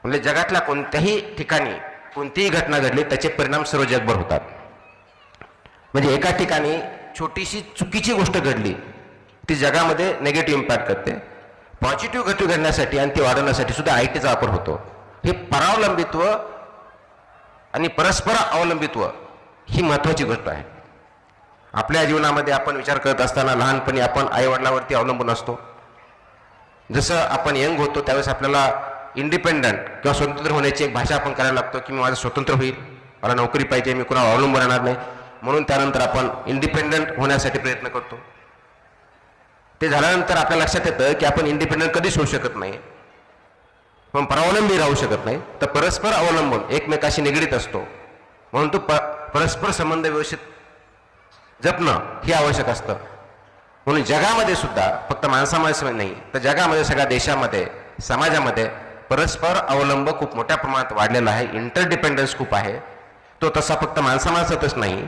म्हणजे जगातल्या कोणत्याही ठिकाणी कोणतीही घटना घडली त्याचे परिणाम सर्व जगभर होतात. म्हणजे एका ठिकाणी छोटीशी चुकीची गोष्ट घडली ती जगामध्ये नेगेटिव्ह इम्पॅक्ट करते. पॉझिटिव्ह घटना घडण्यासाठी आणि ती वाढवण्यासाठी सुद्धा आयटीचा वापर होतो. हे परावलंबित्व आणि परस्पर अवलंबित्व ही महत्वाची गोष्ट आहे. आपल्या जीवनामध्ये आपण विचार करत असताना लहानपणी आपण आईवडिलांवरती अवलंबून असतो. जसं आपण यंग होतो त्यावेळेस आपल्याला इंडिपेंडंट किंवा स्वतंत्र होण्याची एक भाषा आपण करायला लागतो की मी माझं स्वतंत्र होईल, मला नोकरी पाहिजे, मी कुणावर अवलंबून राहणार नाही. म्हणून त्यानंतर आपण इंडिपेंडंट होण्यासाठी प्रयत्न करतो. ते झाल्यानंतर आपल्या लक्षात येतं की आपण इंडिपेंडंट कधीच होऊ शकत नाही, पण परावलंबी राहू शकत नाही. तर परस्पर अवलंबून एकमेकाशी निगडीत असतो. म्हणून तो परस्पर संबंध व्यवस्थित जपणं हे आवश्यक असतं. म्हणून जगामध्ये सुद्धा फक्त माणसामध्ये नाही तर जगामध्ये सगळ्या देशामध्ये समाजामध्ये परस्पर अवलंब खूप मोठ्या प्रमाणात वाढलेला आहे. इंटरडिपेंडन्स खूप आहे. तो तसा फक्त माणसातच नाही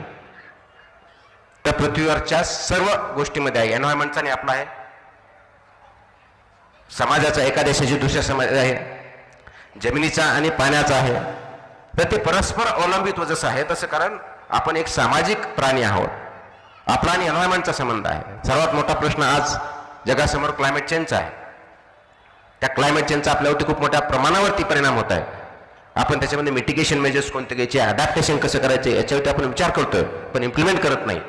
तर पृथ्वीवरच्या सर्व गोष्टीमध्ये आहे. एन्व्हायरमेंटचा आणि आपला आहे, समाजाचा, एका देशाची दुसऱ्या समाज आहे, जमिनीचा आणि पाण्याचा आहे. तर ते परस्पर अवलंबित्व जसं आहे तसं, कारण आपण एक सामाजिक प्राणी आहोत. आपला आणि एन्व्हायरमेंटचा संबंध आहे. सर्वात मोठा प्रश्न आज जगासमोर क्लायमेट चेंजचा आहे. त्या क्लायमेट चेंजचा आपल्यावरती खूप मोठ्या प्रमाणावरती परिणाम होत आहे. आपण त्याच्यामध्ये मिटिगेशन मेजर्स कोणते घ्यायचे, अडॅप्टेशन कसं करायचे याच्यावरती आपण विचार करतोय पण इम्प्लिमेंट करत नाही.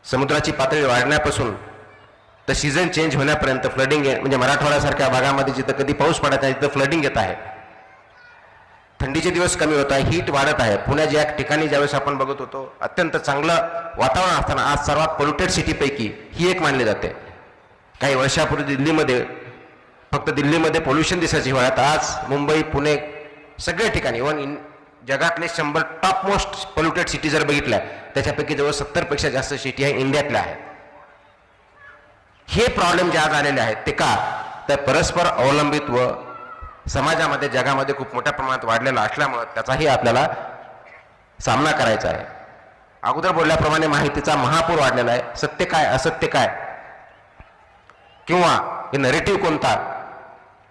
समुद्राची पातळी वाढण्यापासून तर सीझन चेंज होण्यापर्यंत फ्लडिंग, म्हणजे मराठवाड्यासारख्या भागामध्ये जिथं कधी पाऊस पडत आहे तिथं फ्लडिंग येत आहे. थंडीचे दिवस कमी होत आहे, हीट वाढत आहे. पुण्याच्या ठिकाणी ज्यावेळेस आपण बघत होतो अत्यंत चांगलं वातावरण असताना आज सर्वात पोल्युटेड सिटीपैकी ही एक मानली जाते. काही वर्षापूर्वी दिल्लीमध्ये, फक्त दिल्लीमध्ये पोल्युशन दिसायची हिवाळ्यात, आज मुंबई, पुणे, सगळ्या ठिकाणी, इव्हन जगातले 100 टॉप मोस्ट पोल्युटेड सिटी जर बघितल्या त्याच्यापैकी जवळ 70पेक्षा जास्त सिटी आहे इंडियातल्या आहेत. हे प्रॉब्लेम जे आज आलेले आहेत ते का, तर परस्पर अवलंबित्व समाजामध्ये, जगामध्ये खूप मोठ्या प्रमाणात वाढलेला असल्यामुळे त्याचाही आपल्याला सामना करायचा आहे. अगोदर बोलल्याप्रमाणे माहितीचा महापूर वाढलेला आहे. सत्य काय, असत्य काय, किंवा हे नरेटिव्ह कोणता,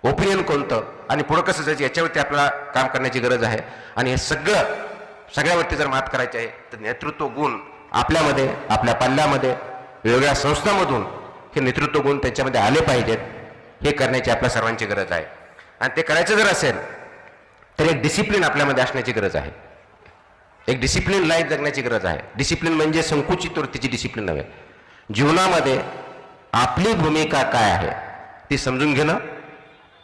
ओपिनियन कोणतं आणि पुढं कसं जायचं याच्यावरती आपल्याला काम करण्याची गरज आहे. आणि हे सगळ्यावरती जर मात करायची आहे तर नेतृत्व गुण आपल्यामध्ये, आपल्या पल्ल्यामध्ये, वेगवेगळ्या संस्थांमधून हे नेतृत्व गुण त्यांच्यामध्ये आले पाहिजेत. हे करण्याची आपल्या सर्वांची गरज आहे. आणि ते करायचं जर असेल तर एक डिसिप्लिन आपल्यामध्ये असण्याची गरज आहे. एक डिसिप्लिन लाईफ जगण्याची गरज आहे. डिसिप्लिन म्हणजे संकुचित वृत्तीची डिसिप्लिन नव्हे. जीवनामध्ये आपली भूमिका काय आहे ती समजून घेणं,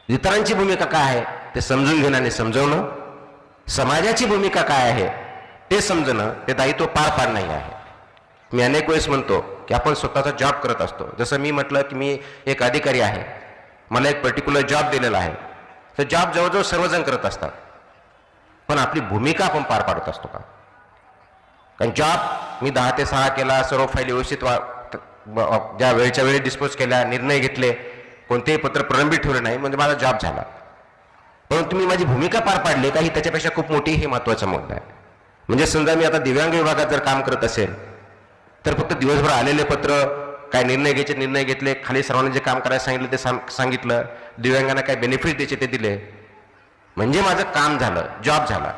इतरांची भूमिका काय आहे ते समजून घेणं आणि समजवणं, समाजाची भूमिका काय आहे ते समजणं, ते दायित्व पार पाडणं आहे. मी अनेक वेळेस म्हणतो की आपण स्वतःचा जॉब करत असतो. जसं मी म्हटलं की मी एक अधिकारी आहे, मला एक पर्टिक्युलर जॉब दिलेला आहे. तर जॉब जवळजवळ सर्वजण करत असतात, पण आपली भूमिका आपण पार पाडत असतो का? कारण जॉब मी 10 ते 6 केला, सर्व फाईल व्यवस्थित ज्या वेळच्या वेळी डिस्पोज केल्या, निर्णय घेतले, कोणतेही पत्र प्रलंबित ठेवले नाही, म्हणजे माझा जॉब झाला. परंतु मी माझी भूमिका पार पाडली का ही त्याच्यापेक्षा खूप मोठी हे महत्त्वाचा मुद्दा आहे. म्हणजे समजा मी आता दिव्यांग विभागात जर काम करत असेल तर फक्त दिवसभर आलेले पत्र, काय निर्णय घ्यायचे निर्णय घेतले, खाली सर्वांनी जे काम करायला सांगितलं ते सांगितलं, दिव्यांगांना काय बेनिफिट द्यायचे ते दिले, म्हणजे माझं काम झालं, जॉब झाला.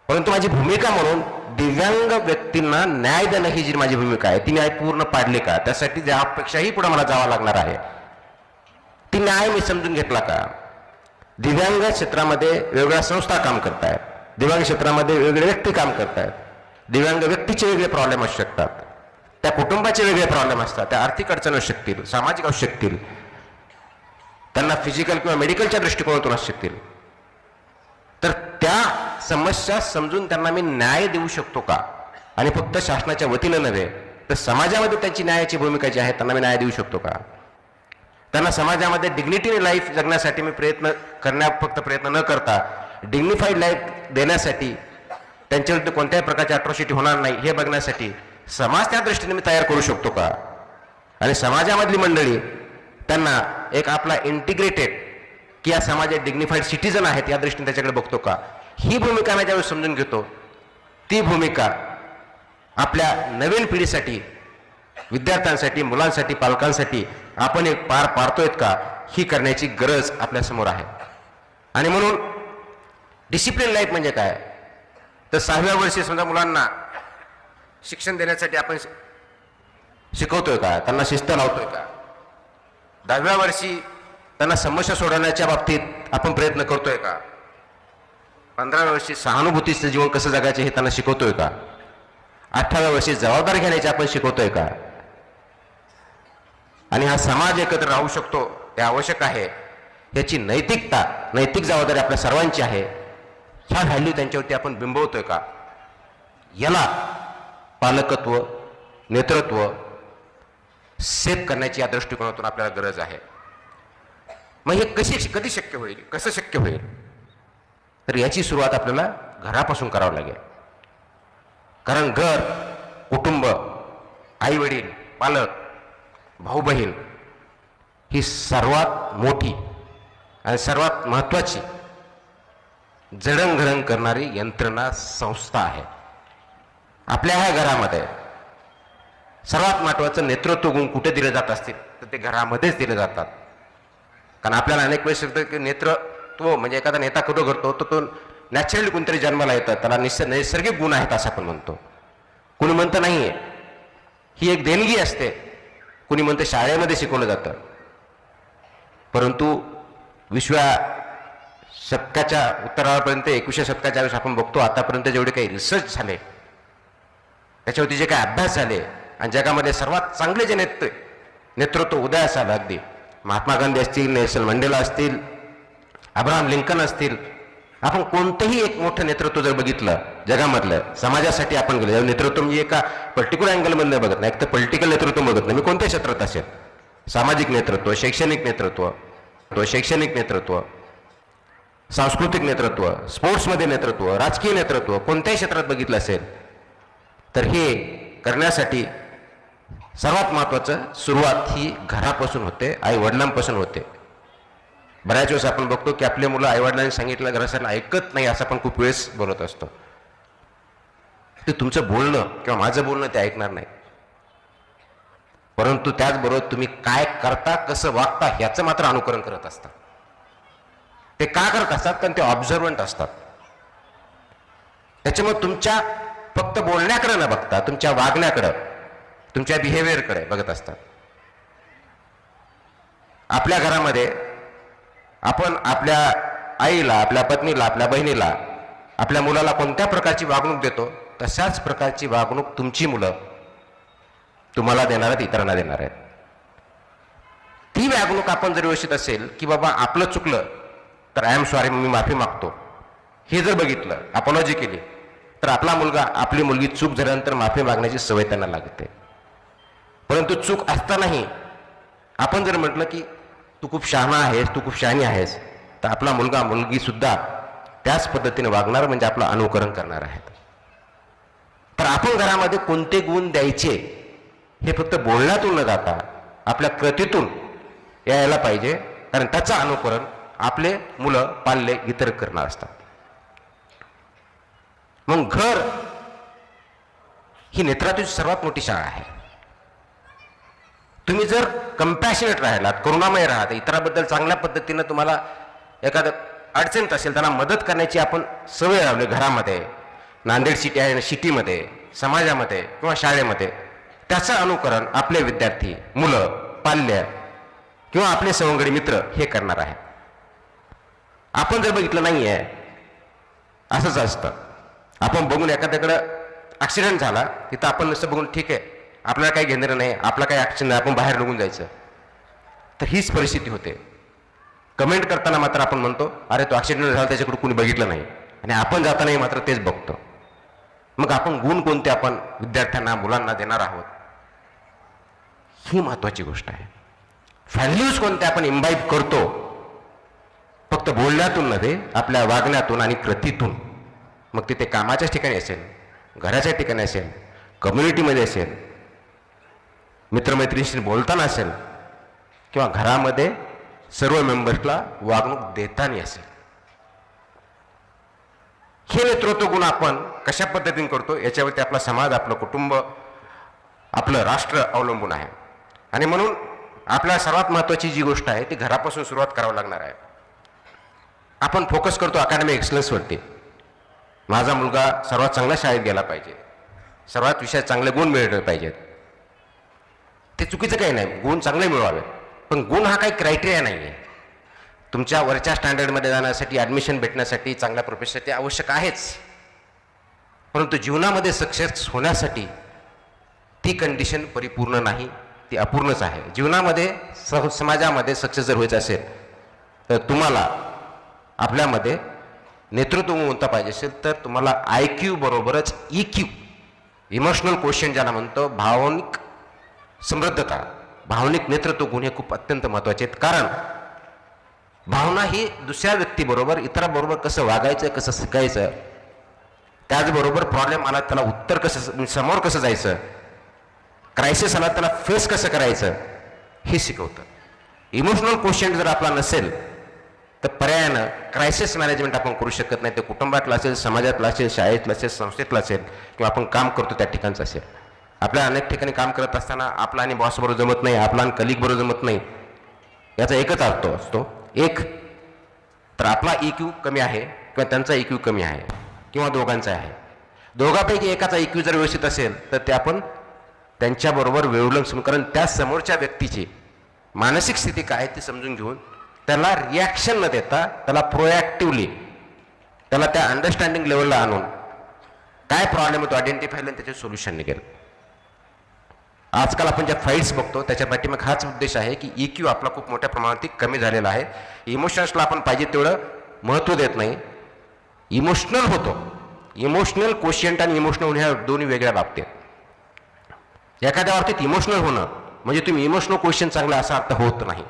परंतु माझी भूमिका म्हणून दिव्यांग व्यक्तींना न्याय देणं ही जी माझी भूमिका आहे ती न्याय पूर्ण पाडली का, त्यासाठी ज्यापेक्षाही पुढे मला जावं लागणार आहे ती न्याय मी समजून घेतला का? दिव्यांग क्षेत्रामध्ये वेगवेगळ्या संस्था काम करतायत, दिव्यांग क्षेत्रामध्ये वेगवेगळे व्यक्ती काम करतायत. दिव्यांग व्यक्तीचे वेगळे प्रॉब्लेम असू शकतात, त्या कुटुंबाचे वेगळे प्रॉब्लेम असतात, त्या आर्थिक अडचणी असू शकतील, सामाजिक असू शकतील, त्यांना फिजिकल किंवा मेडिकलच्या दृष्टिकोनातून असू शकतील. तर त्या समस्या समजून त्यांना मी न्याय देऊ शकतो का? आणि फक्त शासनाच्या वतीनं नव्हे तर समाजामध्ये त्यांची न्यायाची भूमिका जी आहे त्यांना मी न्याय देऊ शकतो का? त्यांना समाजामध्ये डिग्निटी लाईफ जगण्यासाठी मी फक्त प्रयत्न न करता डिग्निफाईड लाईफ देण्यासाठी, त्यांच्याविरुद्ध कोणत्याही प्रकारची अट्रॉसिटी होणार नाही हे बघण्यासाठी समाज त्या दृष्टीने मी तयार करू शकतो का? आणि समाजामधली मंडळी त्यांना एक आपला इंटिग्रेटेड की या समाजात डिग्निफाईड सिटीजन आहेत या दृष्टीने त्याच्याकडे बघतो का? ही भूमिका मी ज्यावेळेस समजून घेतो, ती भूमिका आपल्या नवीन पिढीसाठी, विद्यार्थ्यांसाठी, मुलांसाठी, पालकांसाठी आपण एक पार पाडतोय का ही करण्याची गरज आपल्यासमोर आहे. आणि म्हणून डिसिप्लिन लाईफ म्हणजे काय, तर 6व्या वर्षी समजा मुलांना शिक्षण देण्यासाठी आपण शिकवतोय का, त्यांना शिस्त लावतोय का, 10व्या वर्षी त्यांना समस्या सोडवण्याच्या बाबतीत आपण प्रयत्न करतोय का, 15व्या वर्षी सहानुभूतीचं जीवन कसं जगायचं हे त्यांना शिकवतोय का, 18व्या वर्षी जबाबदारी घेण्याची आपण शिकवतोय का, आणि हा समाज एकत्र राहू शकतो हे आवश्यक आहे याची नैतिक जबाबदारी आपल्या सर्वांची आहे, ह्या व्हॅल्यू त्यांच्यावरती आपण बिंबवतोय का, याला पालकत्व नेतृत्व सेट करण्याची या दृष्टिकोनातून आपल्याला गरज आहे. मग हे कधी शक्य होईल, कसं शक्य होईल, तर याची सुरुवात आपल्याला घरापासून करावं लागेल. कारण घर, कुटुंब, आई वडील, पालक, भाऊ बहीण ही सर्वात मोठी आणि सर्वात महत्वाची जडणघडण करणारी यंत्रणा संस्था आहे. आपल्या ह्या घरामध्ये सर्वात महत्वाचं नेतृत्व गुण कुठे दिले जात असतील तर ते घरामध्येच दिले जातात. कारण आपल्याला अनेक वेळेस सांगतं की नेतृत्व म्हणजे एखादा नेता कुठं करतो तर तो नॅचरली कोणतरी जन्माला येतं, त्याला नैसर्गिक गुण आहेत असं आपण म्हणतो. कुणी म्हणतं नाही आहे, ही एक देणगी असते, कुणी म्हणतं शाळेमध्ये शिकवलं जातं. परंतु 20व्या शतकाच्या उत्तरापर्यंत 21व्या शतकाच्या वेळेस आपण बघतो आतापर्यंत जेवढे काही रिसर्च झाले, त्याच्यावरती जे काही अभ्यास झाले आणि जगामध्ये सर्वात चांगले जे नेतृत्व उदयास आलं, अगदी महात्मा गांधी असतील, नेल्सन मंडेला असतील, अब्राहम लिंकन असतील, आपण कोणतंही एक मोठं नेतृत्व जर बघितलं जगामधलं समाजासाठी आपण गेलं, नेतृत्व म्हणजे एका पर्टिक्युलर अँगलमधलं बघत नाही, एक तर पॉलिटिकल नेतृत्व बघत नाही, मी कोणत्या क्षेत्रात असेल, सामाजिक नेतृत्व, शैक्षणिक नेतृत्व, सांस्कृतिक नेतृत्व, स्पोर्ट्समध्ये नेतृत्व, राजकीय नेतृत्व, कोणत्याही क्षेत्रात बघितलं असेल तर हे करण्यासाठी सर्वात महत्वाचं सुरुवात ही घरापासून होते, आई वडिलांपासून होते. बऱ्याच वेळेस आपण बघतो की आपले मुलं आईवडिलांनी सांगितलं घरासाठी ऐकत नाही असं आपण खूप वेळेस बोलत असतो. ते तुमचं बोलणं किंवा माझं बोलणं ते ऐकणार नाही, परंतु त्याचबरोबर तुम्ही काय करता, कसं वागता ह्याचं मात्र अनुकरण करत असतात. ते का करत असतात, कारण ते ऑब्झर्वंट असतात. त्याच्यामुळे तुमच्या फक्त बोलण्याकडे न बघता तुमच्या वागण्याकडं, तुमच्या बिहेवियरकडे बघत असतात. आपल्या घरामध्ये आपण आपल्या आईला, आपल्या पत्नीला, आपल्या बहिणीला, आपल्या मुलाला कोणत्या प्रकारची वागणूक देतो तशाच प्रकारची वागणूक तुमची मुलं तुम्हाला देणार आहेत, इतरांना देणार आहेत. ती वागणूक आपण जर व्यवस्थित असेल की बाबा आपलं चुकलं तर आय एम सॉरी, मी माफी मागतो, हे जर बघितलं, अपॉलॉजी केली, तर आपला मुलगा, आपली मुलगी चूक झाल्यानंतर माफी मागण्याची सवय त्यांना लागते. परंतु चूक असतानाही आपण जर म्हटलं की तू खूप शहाणा आहेस, तू खूप शहाणी आहेस, तर आपला मुलगा मुलगी सुद्धा त्याच पद्धतीने वागणार, म्हणजे आपलं अनुकरण करणार आहेत. तर आपण घरामध्ये कोणते गुण द्यायचे हे फक्त बोलण्यातून न जाता आपल्या कृतीतून यायला पाहिजे, कारण त्याचं अनुकरण आपले मुलं, पाल्य, इतर करणार असतात. मग घर ही नेतृत्वाची सर्वात मोठी शाळा आहे. तुम्ही जर कंपॅशनेट राहिलात, करुणामय राहत, इतरांबद्दल चांगल्या पद्धतीनं तुम्हाला एखादं अडचणीत असेल त्यांना मदत करण्याची आपण सवय लावली घरामध्ये, नांदेड सिटी आहे, सिटीमध्ये, समाजामध्ये किंवा शाळेमध्ये, त्याचं अनुकरण आपले विद्यार्थी, मुलं, पाल्य किंवा आपले सवंगडी मित्र हे करणार आहे. आपण जर बघितलं नाही आहे, असंच असतं. आपण बघून एखाद्याकडं ॲक्सिडेंट झाला तिथं आपण नुसतं बघून ठीक आहे, आपल्याला काही घेणं नाही, आपला काही ॲक्शन नाही, आपण बाहेर निघून जायचं, तर हीच परिस्थिती होते. कमेंट करताना मात्र आपण म्हणतो अरे तो ॲक्सिडेंट झाला, त्याच्याकडे कुणी बघितलं नाही, आणि आपण जातानाही मात्र तेच बघतो. मग आपण गुण कोणते आपण विद्यार्थ्यांना, मुलांना देणार आहोत, ही महत्वाची गोष्ट आहे. व्हॅल्यूज कोणत्या आपण इम्बाईब करतो, फक्त बोलण्यातून नव्हे, आपल्या वागण्यातून आणि कृतीतून. मग तिथे कामाच्याच ठिकाणी असेल, घराच्या ठिकाणी असेल, कम्युनिटीमध्ये असेल, मित्रमैत्रिणीशी बोलताना असेल, किंवा घरामध्ये सर्व मेंबर्सला वागणूक देताना असेल. हे नेतृत्व गुण आपण कशा पद्धतीने करतो याच्यावरती आपला समाज, आपलं कुटुंब, आपलं राष्ट्र अवलंबून आहे. आणि म्हणून आपल्या सर्वात महत्वाची जी गोष्ट आहे ती घरापासून सुरुवात करावी लागणार आहे. आपण फोकस करतो अकॅडमिक एक्सलन्सवरती, माझा मुलगा सर्वात चांगल्या शाळेत गेला पाहिजे, सर्वात विषयात चांगले गुण मिळवले पाहिजेत. ते चुकीचं काही नाही, गुण चांगले मिळवावे, पण गुण हा काही क्रायटेरिया नाही आहे. तुमच्या वरच्या स्टँडर्डमध्ये जाण्यासाठी, ॲडमिशन भेटण्यासाठी, चांगल्या प्रोफेशनसाठी आवश्यक आहेच, परंतु जीवनामध्ये सक्सेस होण्यासाठी ती कंडिशन परिपूर्ण नाही, ती अपूर्णच आहे. जीवनामध्ये समाजामध्ये सक्सेस जर व्हायचं असेल तर तुम्हाला आपल्यामध्ये नेतृत्व गुणवत्ता पाहिजे असेल तर तुम्हाला IQ बरोबरच EQ, इमोशनल क्वोशंट ज्याला म्हणतो, भावनिक समृद्धता, भावनिक नेतृत्व गुण हे खूप अत्यंत महत्त्वाचे आहेत. कारण भावना ही दुसऱ्या व्यक्तीबरोबर, इतरांबरोबर कसं वागायचं, कसं शिकायचं, त्याचबरोबर प्रॉब्लेम आला त्याला उत्तर कसं, समोर कसं जायचं, क्रायसिस आला त्याला फेस कसं करायचं हे शिकवतं. इमोशनल क्वोशंट जर आपला नसेल तर पर्यायानं क्रायसिस मॅनेजमेंट आपण करू शकत नाही. ते कुटुंबातलं असेल, समाजातलं असेल, शाळेतलं असेल, संस्थेतलं असेल, किंवा आपण काम करतो त्या ठिकाणचं असेल. आपल्या अनेक ठिकाणी काम करत असताना आपला आणि बॉस बरोबर जमत नाही, आपला आणि कलिग बरोबर जमत नाही. याचा एकच अर्थ असतो, एक तर आपला EQ कमी आहे किंवा त्यांचा EQ कमी आहे किंवा दोघांचा आहे. दोघांपैकी एकाचा EQ जर व्यवस्थित असेल तर ते आपण त्यांच्याबरोबर वेळोवेळी समजून, कारण त्या समोरच्या व्यक्तीची मानसिक स्थिती काय ती समजून घेऊन त्याला रिॲक्शन न देता त्याला प्रोॲक्टिव्हली त्याला त्या अंडरस्टँडिंग लेवलला आणून काय प्रॉब्लेम होतो आयडेंटिफाय आणि त्याचे सोल्युशन निघेल. आजकाल आपण ज्या फाईट्स बघतो त्याच्या पाठीमागे हाच उद्देश आहे की EQ आपला खूप मोठ्या प्रमाणात कमी झालेला आहे. इमोशन्सला आपण पाहिजे तेवढं महत्त्व देत नाही, इमोशनल होतो. इमोशनल क्वोशियंट आणि इमोशनल ह्या दोन्ही वेगळ्या बाबतीत. एखाद्या बाबतीत इमोशनल होणं म्हणजे तुम्ही इमोशनल क्वोशियन चांगला असा अर्थ होत नाही.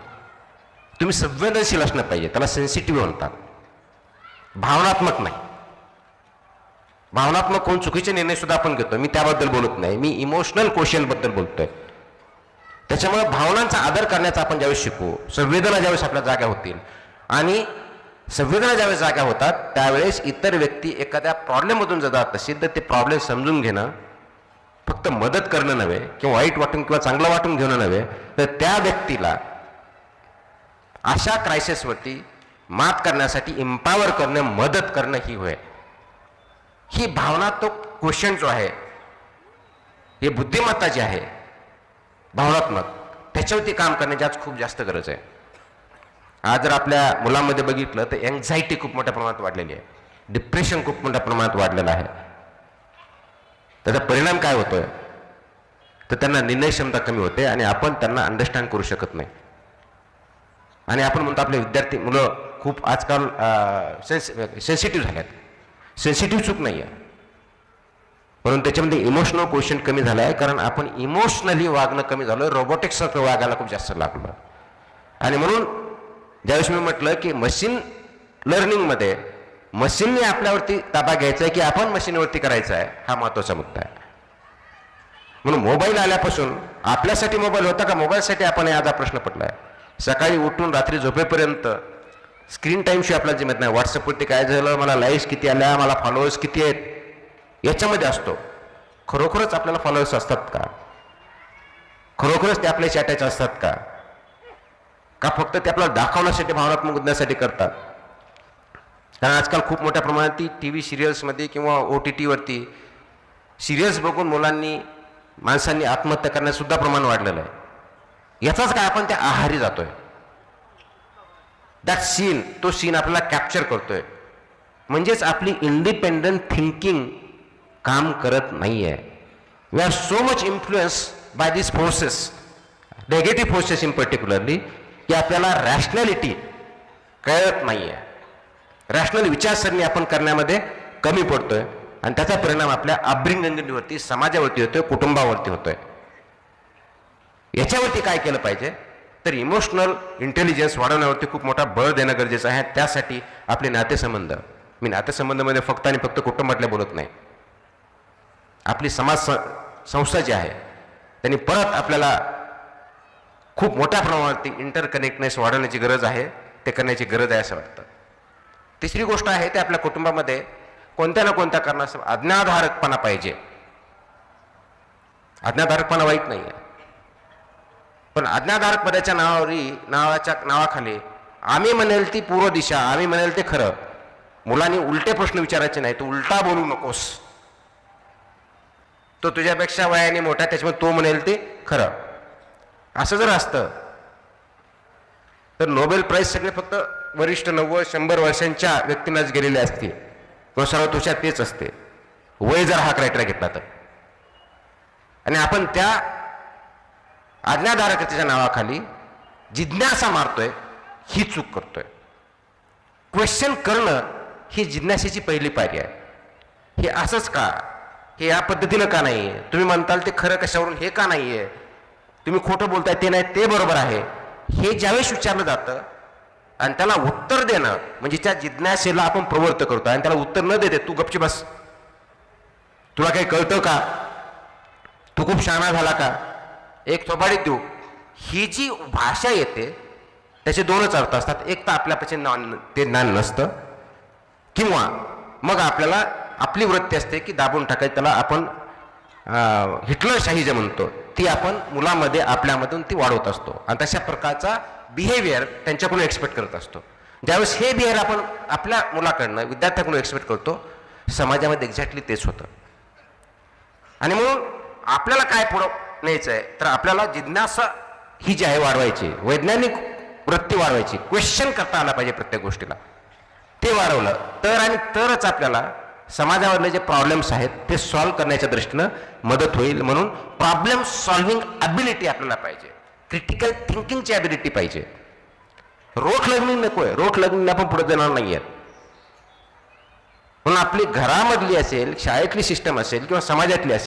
तुम्ही संवेदनशील असणं पाहिजे, त्याला सेन्सिटिव्ह म्हणतात, भावनात्मक नाही. भावनात्मक कोण चुकीचे निर्णय सुद्धा आपण घेतो, मी त्याबद्दल बोलत नाही, मी इमोशनल क्वोशियंट बद्दल बोलतोय. त्याच्यामुळे भावनांचा आदर करण्याचा आपण ज्यावेळेस शिकू, संवेदना ज्यावेळेस आपल्या जाग्या होतील आणि संवेदना ज्यावेळेस जाग्या होतात त्यावेळेस इतर व्यक्ती एखाद्या प्रॉब्लेममधून जर जात असेल तर ते प्रॉब्लेम समजून घेणं, फक्त मदत करणं नव्हे किंवा वाईट वाटून किंवा चांगलं वाटून घेणं नव्हे, तर त्या व्यक्तीला अशा क्रायसिसवरती मात करण्यासाठी एम्पावर करणं, मदत करणं ही होय. ही भावनात्मक क्वोशंट जो आहे, ही बुद्धिमत्ता जी आहे भावनात्मक, त्याच्यावरती काम करण्याची आज खूप जास्त गरज आहे. आज जर आपल्या मुलांमध्ये बघितलं तर एन्झायटी खूप मोठ्या प्रमाणात वाढलेली आहे, डिप्रेशन खूप मोठ्या प्रमाणात वाढलेलं आहे. त्याचा परिणाम काय होतोय तर त्यांना निर्णय क्षमता कमी होते आणि आपण त्यांना अंडरस्टँड करू शकत नाही. आणि आपण म्हणतो आपले विद्यार्थी मुलं खूप आजकाल सेन्सिटिव्ह झाल्यात. सेन्सिटिव्ह चूक नाही आहे, म्हणून त्याच्यामध्ये इमोशनल क्वोशंट कमी झालं आहे, कारण आपण इमोशनली वागणं कमी झालं, रोबोटिक्ससारखं वागायला खूप जास्त लागलं. आणि म्हणून ज्यावेळेस मी म्हटलं की मशीन लर्निंगमध्ये मशीनने आपल्यावरती ताबा घ्यायचा आहे की आपण मशीनवरती करायचा आहे, हा महत्त्वाचा मुद्दा आहे. म्हणून मोबाईल आल्यापासून आपल्यासाठी मोबाईल होता का, मोबाईलसाठी आपण आज हा प्रश्न पडला आहे. सकाळी उठून रात्री झोपेपर्यंत स्क्रीन टाईमशिवाय आपल्याला जमत नाही. व्हॉट्सअपवरती काय झालं, मला लाईक्स किती आल्या, मला फॉलोअर्स किती आहेत, याच्यामध्ये असतो. खरोखरच आपल्याला फॉलोअर्स असतात का, खरोखरच ते आपल्याशी अटॅच असतात का, का फक्त ते आपल्याला दाखवण्यासाठी, भावनात्मक उद्यासाठी करतात. कारण आजकाल खूप मोठ्या प्रमाणात ती TV सिरियल्समध्ये किंवा OTTवरती सिरियल्स बघून मुलांनी, माणसांनी आत्महत्या करण्यासुद्धा प्रमाण वाढलेलं आहे. याचाच काय आपण त्या आहारी जातोय. दॅट सीन, तो सीन आपल्याला कॅप्चर करतोय. म्हणजेच आपली इंडिपेंडंट थिंकिंग काम करत नाही आहे. We are so much influence by this forces, negative forces in particularly, की आपल्याला रॅशनॅलिटी कळत नाही आहे. रॅशनल विचारसरणी आपण करण्यामध्ये कमी पडतोय आणि त्याचा परिणाम आपल्या अपब्रिंगिंगवरती, समाजावरती होतोय, कुटुंबावरती होतोय. याच्यावरती काय केलं पाहिजे तर इमोशनल इंटेलिजन्स वाढवण्यावरती खूप मोठा बळ देणं गरजेचं आहे. त्यासाठी आपले नातेसंबंध, मी नातेसंबंधामध्ये फक्त आणि फक्त कुटुंबातल्या बोलत नाही, आपली समाज संस्था जी आहे त्यांनी परत आपल्याला खूप मोठ्या प्रमाणावरती इंटरकनेक्टनेस वाढवण्याची गरज आहे, ते करण्याची गरज आहे असं वाटतं. तिसरी गोष्ट आहे ते आपल्या कुटुंबामध्ये कोणत्या ना कोणत्या कारणास्तव आज्ञाधारकपणा पाहिजे. आज्ञाधारकपणा वाईट नाही आहे, पण आज्ञाधारक पदाच्या नावाखाली आम्ही म्हणेल ती पूर्व दिशा, आम्ही म्हणेल ते खरं. मुलांनी उलटे प्रश्न विचारायचे नाही. तू उलटा बोलू नकोस. तो तुझ्यापेक्षा वयाने मोठा, त्याच्यामुळे तो म्हणेल ते खरं. असं जर असतं तर नोबेल प्राइज सगळे फक्त वरिष्ठ 90-100 वर्षांच्या व्यक्तींनाच गेलेले असते किंवा सर्वतोषात तेच असते, वय जर हा क्रायटेरिया घेतला तर. आणि आपण त्या आज्ञाधारकतेच्या नावाखाली जिज्ञासा मारतोय, ही चूक करतोय. क्वेश्चन करणं ही जिज्ञासेची पहिली पायरी आहे. हे असंच का, हे या पद्धतीनं का नाही आहे, तुम्ही म्हणताल ते खरं कशावरून, हे का नाही आहे, तुम्ही खोटं बोलताय ते नाही ते बरोबर आहे, हे ज्यावेळेस विचारलं जातं आणि त्याला उत्तर देणं म्हणजे त्या जिज्ञासेला आपण प्रवृत्त करतो. आणि त्याला उत्तर न देते तू गपची बस, तुला काही कळतं का, तू खूप शहाणा झाला का, एक थोबाडीत देऊ, ही जी भाषा येते त्याचे दोनच अर्थ असतात. एक तर आपल्यापाशी ते ज्ञान नसतं, किंवा मग आपल्याला आपली वृत्ती असते की दाबून टाकायचं, त्याला आपण हिटलरशाही जे म्हणतो ती आपण मुलामध्ये आपल्यामधून ती वाढवत असतो. आणि तशा प्रकारचा बिहेवियर त्यांच्याकडून एक्सपेक्ट करत असतो. ज्यावेळेस हे बिहेवियर आपण आपल्या मुलाकडनं, विद्यार्थ्याकडून एक्सपेक्ट करतो, समाजामध्ये एक्झॅक्टली तेच होतं. आणि म्हणून आपल्याला काय पुढं न्यायचं आहे तर आपल्याला जिज्ञासा ही जी आहे वाढवायची, वैज्ञानिक वृत्ती वाढवायची, क्वेश्चन करता आला पाहिजे प्रत्येक गोष्टीला. ते वाढवलं तर आणि तरच आपल्याला समाजामधले जे प्रॉब्लेम्स आहेत ते सॉल्व्ह करण्याच्या दृष्टीनं मदत होईल. म्हणून प्रॉब्लेम सॉल्व्हिंग ॲबिलिटी आपल्याला पाहिजे, क्रिटिकल थिंकिंगची ॲबिलिटी पाहिजे. रोट लर्निंग नको आहे, रोट लर्निंग आपण पुढे देणार नाही आहेत. म्हणून आपली घरामधली असेल, शाळेतली सिस्टम असेल किंवा समाजातली असेल,